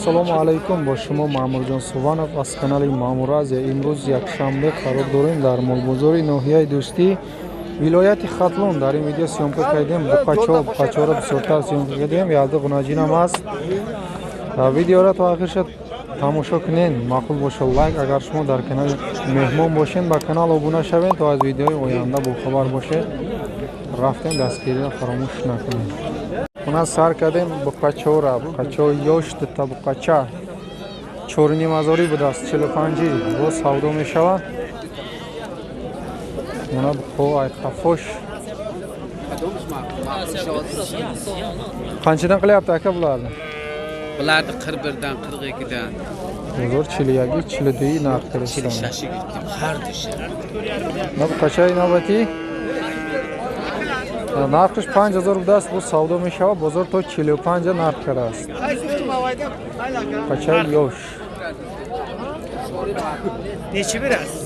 Assalomu alaykum. Ba shuma Ma'murjon Suvonov az kanali Ma'mur Aziya. Imroz yakshanbe qaror dorim dar Molbozori nohiyai Do'sti viloyati Xatlon. Dar in video syomka kardem. Buqachora bisyortar syomka kardem. Yalda g'unajinam ast. Videora to oxirgacha tomosha qiling. Ma'qul bo'lsa like, agar shuma dar kanal mehmon bo'shin ba kanal obuna shaving to az videoy oyanda bu xabar bo'she. Raftem dastgirni faromush naqiling. У нас саркадем букачора, букачо ёшт та букача. Чорни мазори будаст 45 бо савдо мешава. Мана бухо ай хафош. Qanchadan qilyapti aka bularni? Bularni 41 dan 42 dan. Bozor chiliyagi chilidii narx qilishdi. Shashig ketgan. Har tishi. Mana bu qachon navbati? Narxish 5000 budast bu savdo meshava bozor to 45 narx qilasiz. Qachon yosh. Nechi berasiz?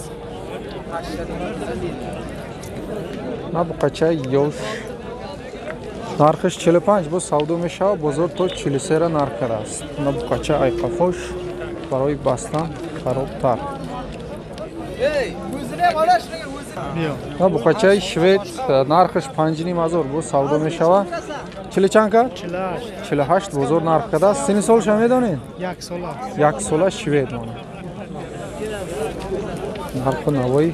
Mana bu qachon yosh. Narxish 45 bu savdo meshava bozor to 40 narx qilasiz. Mana bu qachon ay qafosh baroy bastan xarobtar. Mana bu qachon shved narxish 5000 bu savdo meshava. Chilichanka? 48 bozor narx qilasiz. Seni sol shamedonин? Yak sola shved mana. Narxi navoy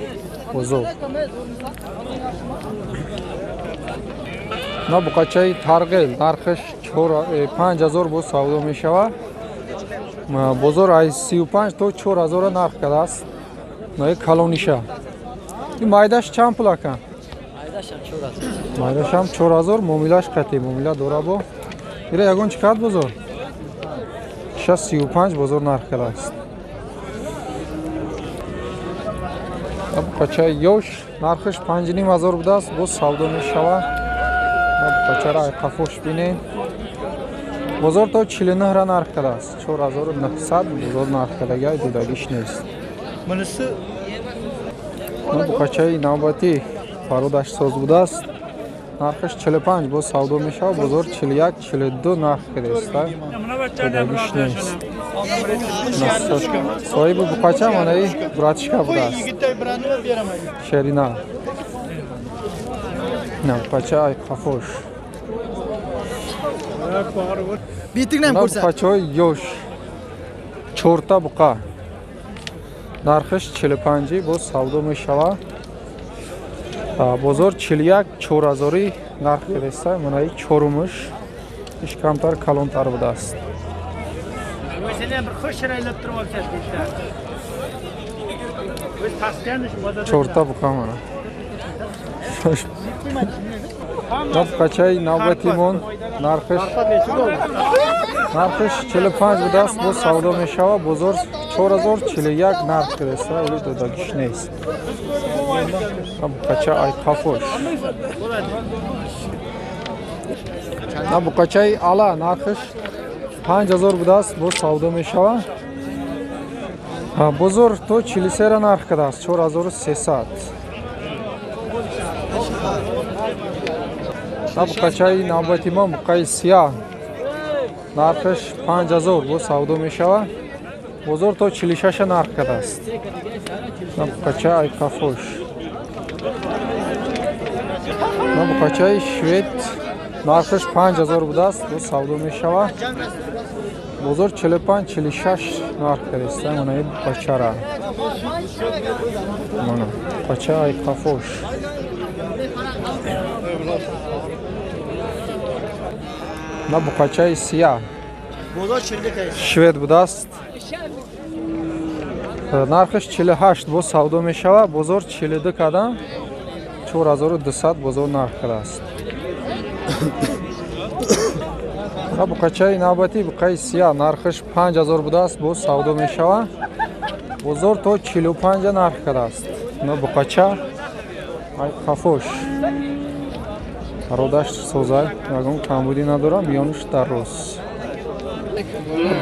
bozor. Mana bu qachon targ'il narxish 5000 bu savdo meshava. Bozor ay 35 to 4000 narx qilasiz. Mana kalonisha. این مایداش چند پول اکن؟ مایداش هم 4000 مومیلاش قطعی مومیلا دورا با ایره یگون چقدر بزرگ؟ 35 بزرگ نرخ کلا است اب قچه یوش نرخش 5500 بوده است باز سودا میشوه اب قچه را قفوش بینین بزرگ تا 49 را نرخ کلا است 4900 بزرگ نرخ کلا دیدگیش نیست Bu qachon navbati farodash so'z budast. Narxish 45 bu savdo meshava bozor 41 42 narx qilishda. So'yi bu qachon mana bratishka budast. Sherina. Na qachon ay qafosh. Bitingdan ko'rsat. Qachon yosh. Chorta buqa. Narxish 45 bu savdo meshava. Bozor 41 4000 narx qilsa, mana bu chorumush ish kamtar kalontar budast. O'zini bir xo'sh shiraylab turib olsangiz. O'z tasgandish bozorda. Chorta buqa mana. Nab qachay navbatimon narxish 45 budast bu savdo meshava bozor 4041 narx qilsa, ular dodagish neist. Nab qachay ay qafosh. Nab qachay ala narxish 5000 budast bu savdo meshava. Bozor to 40 narx qilasiz 4300. Nab qachay navbatimon qaysiya narxish 5000 bu savdo meshava. Bozor to 46 narx qilasiz. Nab qachay ay qafosh. Nab qachay shved narxish 5000 budast bu savdo meshava. Bozor 45-46 narx qilsa, mana bu qachara. Mana qachay ay qafosh. Na bu qachay siyah. Shved budast. Narxish 48 bu savdo meshava, bozor 42 qadam 4200 bozor narx qilasiz. Na bu qachay navbati bu qaysiya narxish 5000 budast bu savdo meshava, bozor to 45 narx qilasiz. Na bu qacha ay qafosh. Farodash so'zay, yag'on kambudi nadoram, yonush darroz.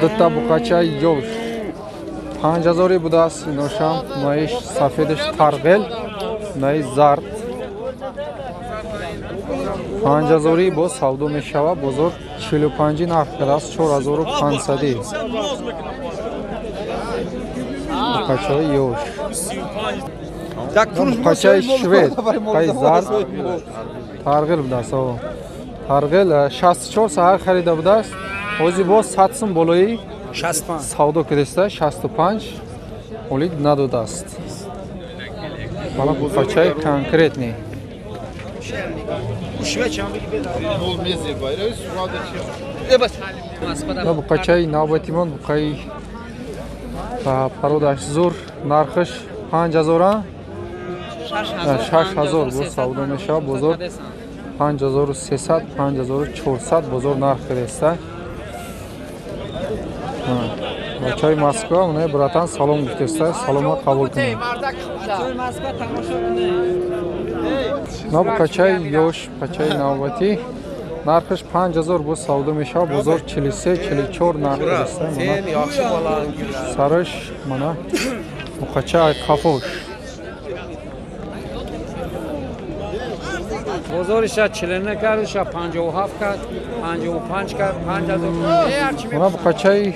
Bitta bu qachay yosh. 5000 budast nosham, maish safedish targ'il, nay zard. 5000 bu savdo meshava, bozor 45 нархадаст 4500. Букачаи ёш. Букачаи швед. Қай зард. Тарғил будааст. Тарғил 64 саҳар харида будааст. Ҳозир боз 100 сум болои 65. савдо кидаста 65 олид надодааст. Мана букачаи конкретни. Букачаи навбатимон букаи пародаш зур нархаш 5000 6000 бо савдо мешавад. бозор 5300 5400 бозор нарх кидаста. бачаи Москва уна братан салом гуфтаста. Салома қабул кунед. на букачаи ёш бачаи навбатӣ нархаш 5000 бо савдо мешавад. бозор 43 44 нарх кидаста. сараш мана букачаи қафош بازارش 49 کردش 57 کرد 55 کرد 5000 мана букачаи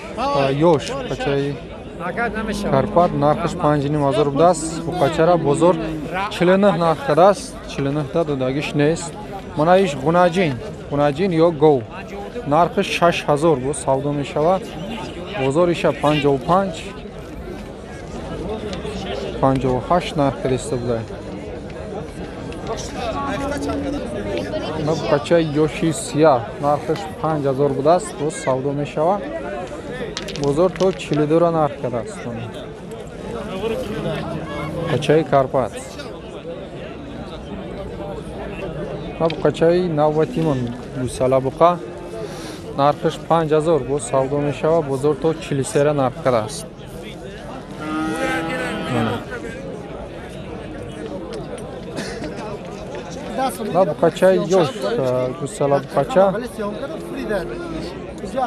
ёш букачаи نکرد نمیشه карпат нархаш 5500 будааст. букачара бозор 49 нарх кардааст. 49 да додагиш нест. мана иш гунаҷин ё гов нархаш 6000 бо савдо мешавад. бозор иша 55 58 нарх кидаста будаа. на букачаи ёши сия нархаш 5000 будааст бо савдо мешавад. бозор то 42 нарх кардааст. букачаи карпат на букачаи навбатимон гусалабуқа нархаш 5000 бо савдо мешавад. бозор то 43 нарх кардааст. на букачаи ёш гусалабуқача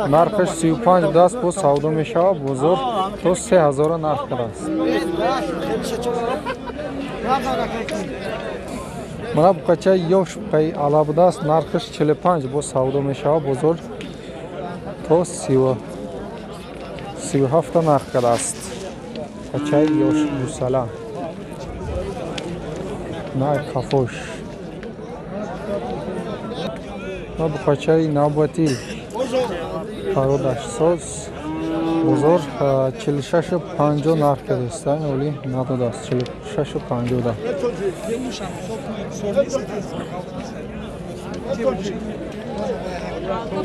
нархаш 35 будааст бо савдо мешавад. бозор то 3000 нарх кардааст. мана букачаи ёш букаи ала будааст. нархаш 45 бо савдо мешавад. бозор то 37 нарх кардааст. букачаи ёш гусала на қафош на букачаи навбатӣ пародашсоз бозор 4650 нарх кадаста. оли надодааст 4650 да.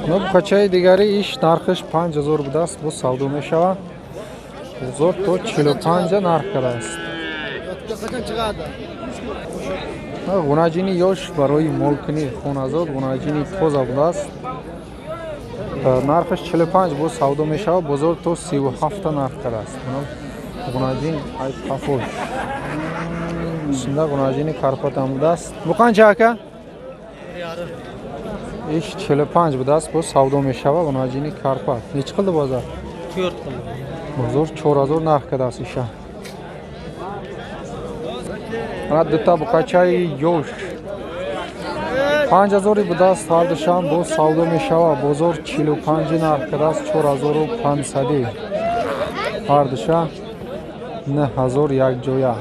на букачаи дигари иш нархаш 5000 будааст бо савдо мешавад. бозор то 45 нарх кадааст. гунаҷини ёш барои молкунӣ хоназод гунаҷини тоза будааст. нархаш 45 бо савдо мешавад. бозор то 37 нарх кардааст. гунаҷин ай қафош шинда гунаҷини карпатам будааст. бу қанча ака? иш 45 будааст бо савдо мешавад. гунаҷини карпат нечи қилди бозор? 4 қилди. бозор 4000 нарх кардааст иша. ана дута букачаи ёш 5000 будааст. ҳардушам бо савдо мешавад. бозор 45 нарх кардааст. 4500 ҳардуша 9000 якҷоя.